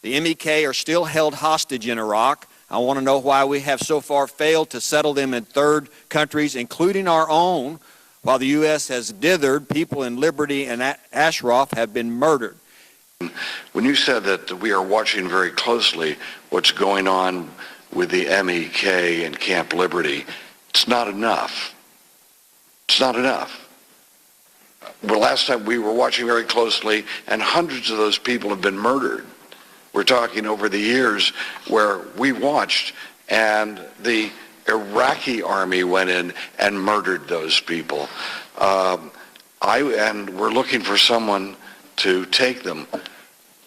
The MEK are still held hostage in Iraq. I want to know why we have so far failed to settle them in third countries, including our own, while the U.S. has dithered. People in Liberty and Ashraf have been murdered. When you said that we are watching very closely what's going on with the MEK and Camp Liberty, it's not enough. It's not enough. Well, last time we were watching very closely, and hundreds of those people have been murdered. We're talking over the years where we watched, and the Iraqi army went in and murdered those people. And we're looking for someone to take them.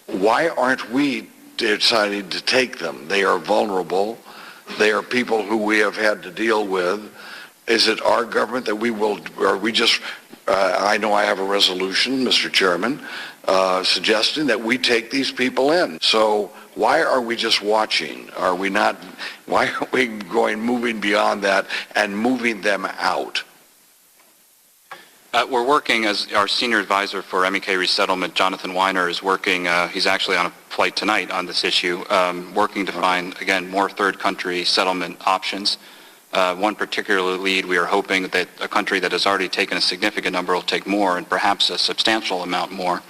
Why aren't we deciding to take them? They are vulnerable. They are people who we have had to deal with. Is it our government that we will, or we just, I know I have a resolution, Mr. Chairman, suggesting that we take these people in. So why are we just watching? Are we not, why are we moving beyond that and moving them out? We're working, as our senior advisor for MEK resettlement, Jonathan Weiner, is working, he's actually on a flight tonight on this issue, working to find, again, more third country settlement options. One particular lead, we are hoping that a country that has already taken a significant number will take more, and perhaps a substantial amount more.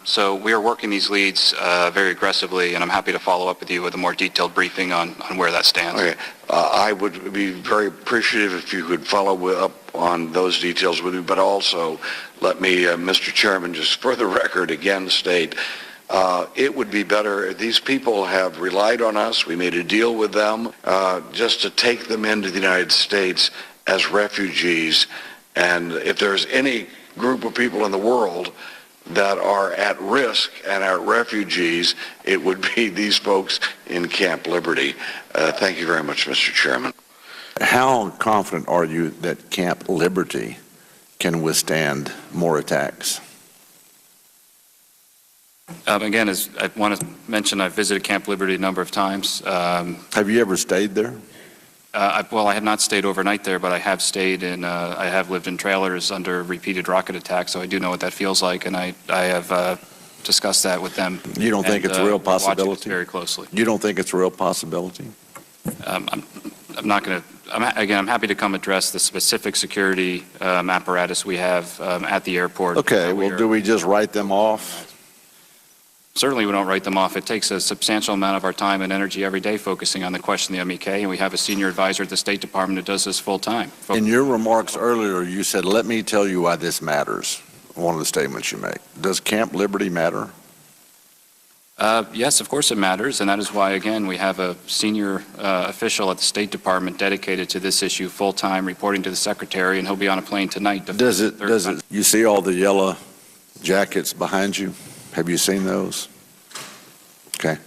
So we are working these leads very aggressively, and I'm happy to follow up with you with a more detailed briefing on where that stands. Okay. I would be very appreciative if you could follow up on those details with me, but also let me, Mr. Chairman, just for the record again state, it would be better, these people have relied on us, we made a deal with them, just to take them into the United States as refugees. And if there's any group of people in the world that are at risk and are refugees, it would be these folks in Camp Liberty. Thank you very much, Mr. Chairman. How confident are you that Camp Liberty can withstand more attacks? Again, as I want to mention, I've visited Camp Liberty a number of times. Have you ever stayed there? Well, I have not stayed overnight there, but I have stayed in, I have lived in trailers under repeated rocket attacks, so I do know what that feels like, and I have discussed that with them. You don't think it's a real possibility? Watching it very closely. You don't think it's a real possibility? I'm not going to, again, I'm happy to come address the specific security apparatus we have at the airport. Okay, well, do we just write them off? Certainly we don't write them off. It takes a substantial amount of our time and energy every day focusing on the question of the MEK, and we have a senior advisor at the State Department who does this full time. In your remarks earlier, you said, let me tell you why this matters, one of the statements you make. Does Camp Liberty matter? Yes, of course it matters, and that is why, again, we have a senior official at the State Department dedicated to this issue full time, reporting to the Secretary, and he'll be on a plane tonight. Does it, you see all the yellow jackets behind you? Have you seen those? Okay.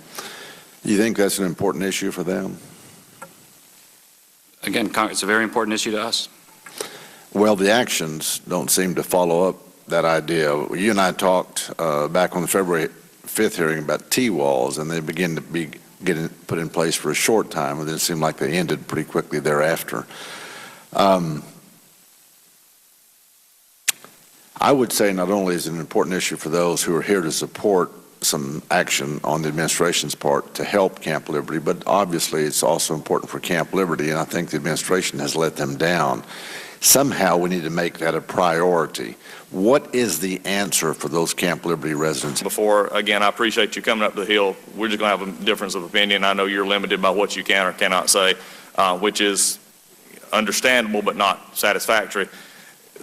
You think that's an important issue for them? Again, it's a very important issue to us. Well, the actions don't seem to follow up that idea. You and I talked back on the February 5th hearing about T-walls, and they began to be getting put in place for a short time, and then it seemed like they ended pretty quickly thereafter. I would say not only is it an important issue for those who are here to support some action on the administration's part to help Camp Liberty, but obviously it's also important for Camp Liberty, and I think the administration has let them down. Somehow we need to make that a priority. What is the answer for those Camp Liberty residents? Before, again, I appreciate you coming up the Hill. We're just going to have a difference of opinion. I know you're limited by what you can or cannot say, which is understandable but not satisfactory.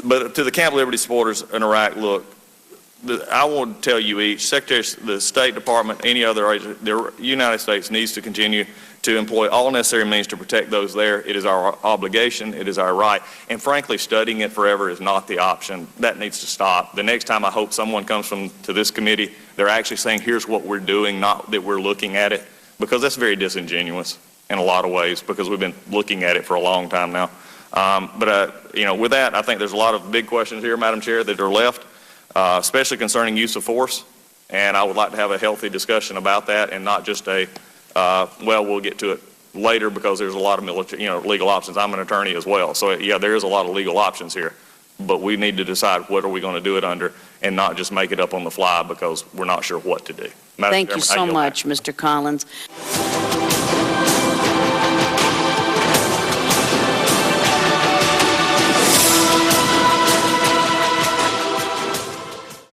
But to the Camp Liberty supporters in Iraq, look, I want to tell you each, Secretary of the State Department, any other agency, the United States needs to continue to employ all necessary means to protect those there. It is our obligation, it is our right, and frankly, studying it forever is not the option. That needs to stop. The next time I hope someone comes to this committee, they're actually saying, here's what we're doing, not that we're looking at it, because that's very disingenuous in a lot of ways, because we've been looking at it for a long time now. You know, with that, I think there's a lot of big questions here, Madam Chair, that are left, especially concerning use of force, and I would like to have a healthy discussion about that and not just a, well, we'll get to it later because there's a lot of military, legal options. I'm an attorney as well, so yeah, there is a lot of legal options here, but we need to decide what are we going to do it under and not just make it up on the fly because we're not sure what to do. Madam Thank you Chairman, I so yield back. much, Mr. Collins.